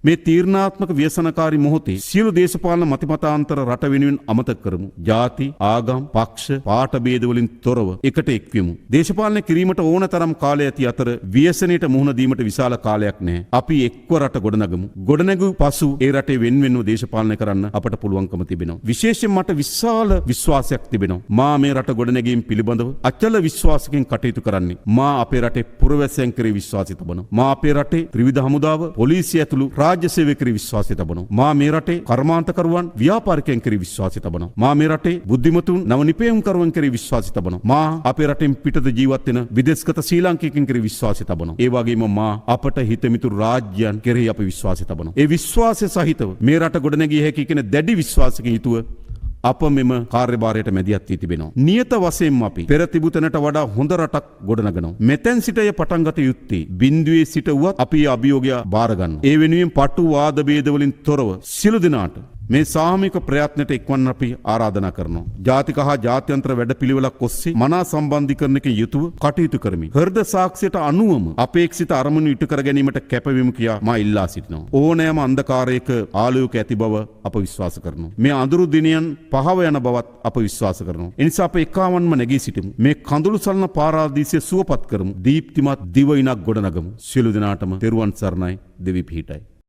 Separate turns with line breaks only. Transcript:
මේ තීරණාත්මක ව්‍යසනකාරී මොහොතේ සියලු දේශපාලන මතිමතාන්තර රට වෙනුවෙන් අමතක කරමු. ජාති, ආගම්, පක්ෂ, පාට ભેද වලින් තොරව එකට එක්වෙමු. දේශපාලනය කිරීමට ඕන තරම් කාලය ඇති අතර ව්‍යසනයට මුහුණ දීමට විශාල කාලයක් නැහැ. අපි එක්ව රට ගොඩනගමු. ගොඩනැගු පසු ඒ රටේ වෙන්වෙන්ව දේශපාලනය කරන්න අපට පුළුවන්කම තිබෙනවා. විශේෂයෙන් මට විශාල විශ්වාසයක් තිබෙනවා. මා මේ රට ගොඩනැගීම පිළිබඳව අචල විශ්වාසකින් කටයුතු කරන්නේ. මා අපේ රටේ පුරවැසියන් කෙරෙහි විශ්වාසය තබනවා. මා අපේ රටේ ත්‍රිවිධ හමුදාව, පොලිසිය ඇතුළු රාජ්‍ය සේවක කෙරෙහි විශ්වාසය තබනවා. මා මේ රටේ කර්මාන්තකරුවන්, ව්‍යාපාරිකයන් කෙරෙහි විශ්වාසය තබනවා. මා මේ රටේ බුද්ධිමතුන්, නව නිපැයුම්කරුවන් කෙරෙහි විශ්වාසය තබනවා. මා අපේ රටෙන් පිටත ජීවත් වෙන විදේශගත ශ්‍රී ලාංකිකයන් කෙරෙහි විශ්වාසය තබනවා. ඒ වගේම මා අපට හිතමිතුරු රාජ්‍යයන් කෙරෙහි අපි විශ්වාසය තබනවා. ඒ විශ්වාසය සහිතව මේ රට ගොඩනැගිය හැකි කියන දැඩි විශ්වාසකින් යුතුව අප මෙම කාර්යභාරයට මැදිහත් වී තිබෙනවා. නියත වශයෙන්ම අපි පෙර තිබූ තැනට වඩා හොඳ රටක් ගොඩනගනවා. මෙතෙන් සිට එය පටන් ගත යුත්තේ බිඳුවේ සිට වුවත් අපි අභියෝගය බාර ගන්නවා. ඒ වෙනුවෙන් පටු වාද ભેද වලින් තොරව සියලු දෙනාට මේ සාමික ප්‍රයත්නට එක්වන්න අපි ආරාධනා කරනවා. ජාතික හා ජාත්‍යන්තර වැඩපිළිවෙලක් ඔස්සේ මනා සම්බන්ධීකරණයකින් යුතුව කටයුතු කරමි. හෘද සාක්ෂියට අනුවම අපේක්ෂිත අරමුණු ඉටු කර ගැනීමට කැපවීම කියා මා ඉල්ලා සිටිනවා. ඕනෑම අන්ධකාරයක ආලෝක ඇති බව අප විශ්වාස කරනවා. මේ අඳුරු දිනයන් පහව යන බවත් අප විශ්වාස කරනවා. එනිසා අප එකාවන්ම නැගී සිටිමු. මේ කඳුළු සලන පාරාදීසය සුවපත් කරමු. දීප්තිමත් දිවයිනක් ගොඩනගමු. සියලු දෙනාටම තෙරුවන් සරණයි. දෙවි පිහිටයි.